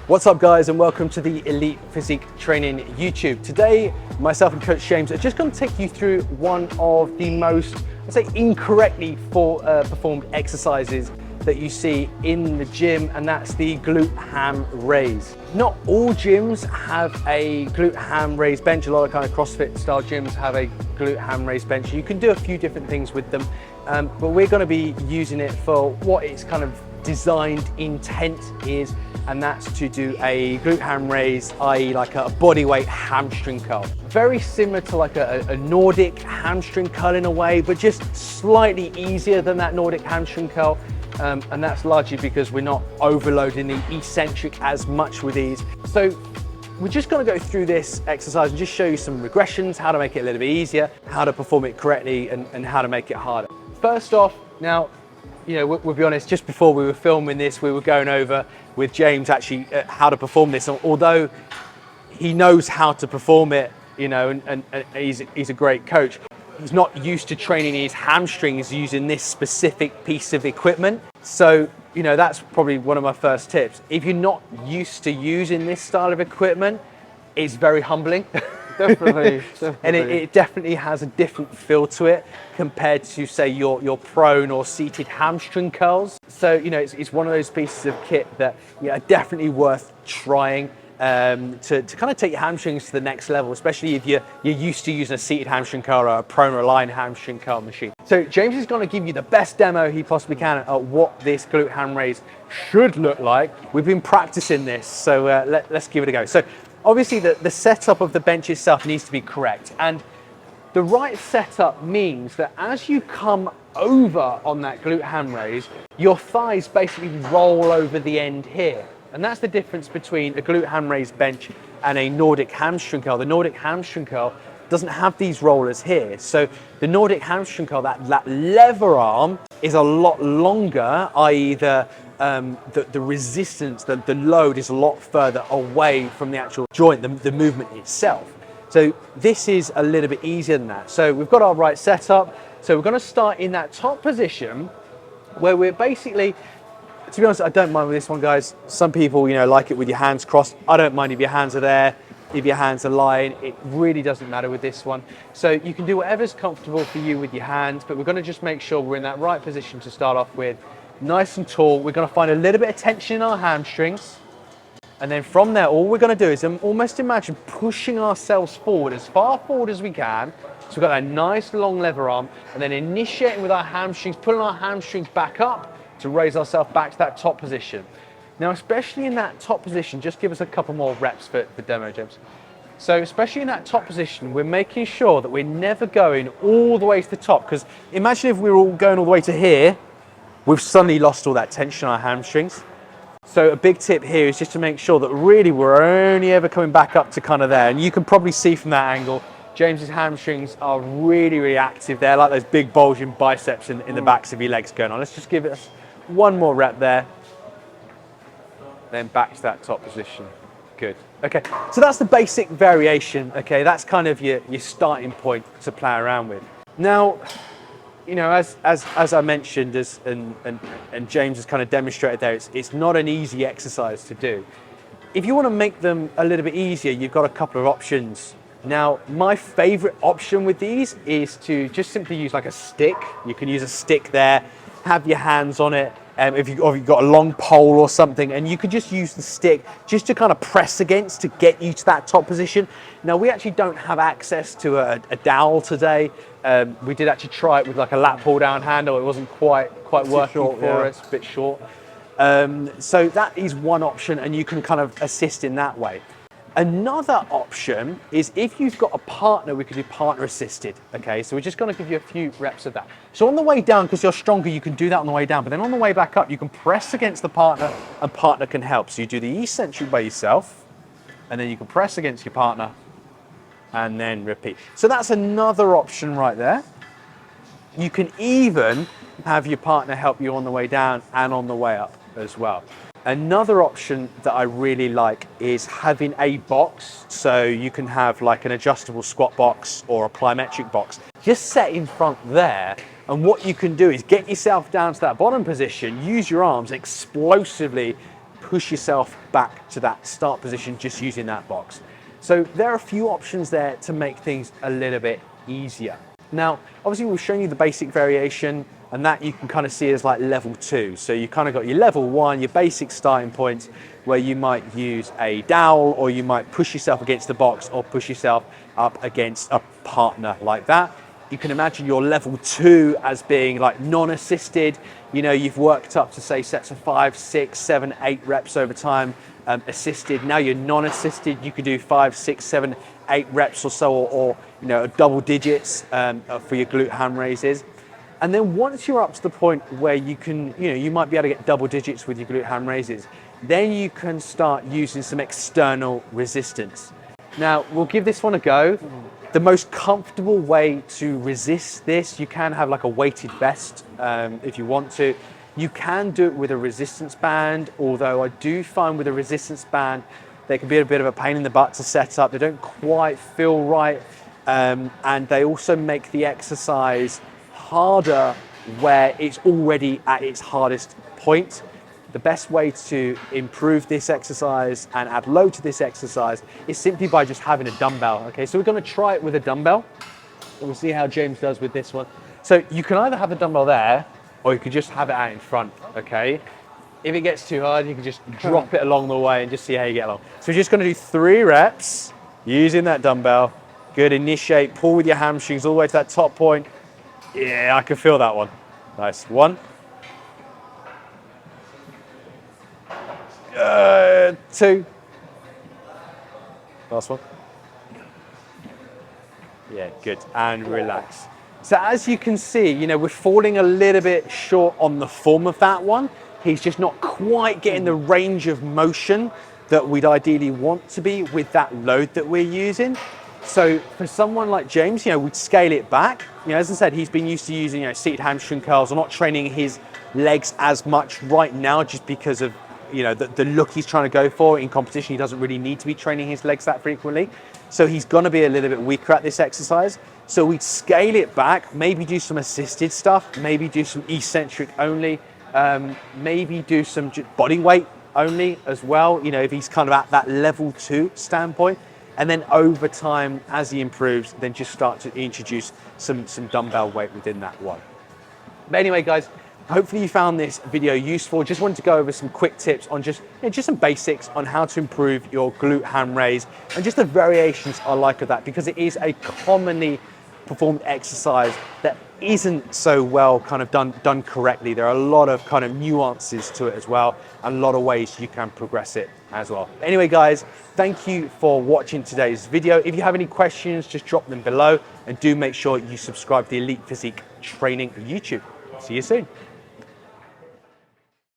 What's up guys, and welcome to the Elite Physique Training YouTube. Today, myself and Coach James are just going to take you through one of the most, I'd say, incorrectly performed exercises that you see in the gym, and that's the Glute-Ham raise. Not all gyms have a Glute-Ham raise bench. A lot of kind of CrossFit style gyms have a Glute-Ham raise bench. You can do a few different things with them, but we're going to be using it for what its kind of designed intent is, and that's to do a Glute-Ham raise, i.e. like a bodyweight hamstring curl. Very similar to like a Nordic hamstring curl in a way, but just slightly easier than that Nordic hamstring curl. And that's largely because we're not overloading the eccentric as much with these. So we're just going to go through this exercise and just show you some regressions, how to make it a little bit easier, how to perform it correctly, and how to make it harder. First off, now, you know, we'll be honest, just before we were filming this, we were going over with James actually how to perform this. Although he knows how to perform it, you know, and he's a great coach, he's not used to training his hamstrings using this specific piece of equipment. So, you know, that's probably one of my first tips. If you're not used to using this style of equipment, it's very humbling. Definitely. And it definitely has a different feel to it compared to, say, your prone or seated hamstring curls. So, you know, it's one of those pieces of kit that, you know, are definitely worth trying to kind of take your hamstrings to the next level, especially if you're used to using a seated hamstring curl or a prone or aligned hamstring curl machine. So James is going to give you the best demo he possibly can at what this Glute-Ham raise should look like. We've been practicing this, so let's give it a go. So obviously the setup of the bench itself needs to be correct, and the right setup means that as you come over on that Glute-Ham raise, your thighs basically roll over the end here. And that's the difference between a Glute-Ham raise bench and a Nordic hamstring curl. The Nordic hamstring curl doesn't have these rollers here. So the Nordic hamstring curl, that lever arm is a lot longer, i.e. the resistance, the load is a lot further away from the actual joint, the movement itself. So this is a little bit easier than that. So we've got our right setup. So we're going to start in that top position where we're basically, to be honest, I don't mind with this one, guys. Some people, you know, like it with your hands crossed. I don't mind if your hands are there, if your hands are lying. It really doesn't matter with this one. So you can do whatever's comfortable for you with your hands, but we're going to just make sure we're in that right position to start off with. Nice and tall. We're going to find a little bit of tension in our hamstrings. And then from there, all we're going to do is almost imagine pushing ourselves forward, as far forward as we can. So we've got that nice long lever arm, and then initiating with our hamstrings, pulling our hamstrings back up to raise ourselves back to that top position. Now, especially in that top position, just give us a couple more reps for demo, James. So especially in that top position, we're making sure that we're never going all the way to the top, because imagine if we were all going all the way to here, we've suddenly lost all that tension on our hamstrings. So a big tip here is just to make sure that really we're only ever coming back up to kind of there. And you can probably see from that angle, James's hamstrings are really, really active there, like those big bulging biceps in the backs of your legs going on. Let's just give it one more rep there. Then back to that top position. Good. Okay, so that's the basic variation. Okay, that's kind of your starting point to play around with. Now, you know, as I mentioned, and James has kind of demonstrated there, it's not an easy exercise to do. If you want to make them a little bit easier, you've got a couple of options. Now, my favorite option with these is to just simply use like a stick. You can use a stick there, have your hands on it, if you've got a long pole or something, and you could just use the stick just to kind of press against to get you to that top position. Now, we actually don't have access to a dowel today. We did actually try it with like a lat pull down handle. It wasn't quite working for us, a bit short. So that is one option, and you can kind of assist in that way. Another option is if you've got a partner, we could do partner assisted. Okay, so we're just going to give you a few reps of that. So on the way down, because you're stronger, you can do that on the way down, but then on the way back up, you can press against the partner and partner can help. So you do the eccentric by yourself, and then you can press against your partner and then repeat. So that's another option right there. You can even have your partner help you on the way down and on the way up as well. Another option that I really like is having a box. So you can have like an adjustable squat box or a plyometric box just set in front there. And what you can do is get yourself down to that bottom position, use your arms, explosively push yourself back to that start position just using that box. So there are a few options there to make things a little bit easier. Now, obviously we've shown you the basic variation, and that you can kind of see as like level 2. So you kind of got your level 1, your basic starting points, where you might use a dowel, or you might push yourself against the box, or push yourself up against a partner like that. You can imagine your level 2 as being like non-assisted. You know, you've worked up to say sets of 5, 6, 7, 8 reps over time, assisted. Now you're non-assisted. You could do 5, 6, 7, 8 reps or so, or you know, double digits for your glute ham raises. And then once you're up to the point where you can, you know, you might be able to get double digits with your glute ham raises, then you can start using some external resistance. Now, we'll give this one a go. The most comfortable way to resist this, you can have like a weighted vest if you want to. You can do it with a resistance band, although I do find with a resistance band, they can be a bit of a pain in the butt to set up. They don't quite feel right. And they also make the exercise harder where it's already at its hardest point. The best way to improve this exercise and add load to this exercise is simply by just having a dumbbell. Okay, so we're going to try it with a dumbbell. We'll see how James does with this one. So you can either have the dumbbell there, or you could just have it out in front, okay? If it gets too hard, you can just drop it along the way and just see how you get along. So we're just going to do 3 reps using that dumbbell. Good, initiate, pull with your hamstrings all the way to that top point. Yeah, I can feel that one. Nice. 1, 2. Last one. Yeah, good. And relax. So as you can see, you know, we're falling a little bit short on the form of that one. He's just not quite getting the range of motion that we'd ideally want to be with that load that we're using. So for someone like James, you know, we'd scale it back. You know, as I said, he's been used to using, you know, seated hamstring curls. Or not training his legs as much right now just because of, you know, the look he's trying to go for. In competition, he doesn't really need to be training his legs that frequently. So he's going to be a little bit weaker at this exercise. So we'd scale it back, maybe do some assisted stuff, maybe do some eccentric only, maybe do some body weight only as well, you know, if he's kind of at that level 2 standpoint. And then over time, as he improves, then just start to introduce some dumbbell weight within that one. But anyway, guys, hopefully you found this video useful. Just wanted to go over some quick tips on just some basics on how to improve your glute ham raise and just the variations I like of that, because it is a commonly performed exercise that isn't so well kind of done correctly. There are a lot of kind of nuances to it as well, and a lot of ways you can progress it as well. Anyway, guys, thank you for watching today's video. If you have any questions, just drop them below, and do make sure you subscribe to the Elite Physique Training YouTube. See you soon.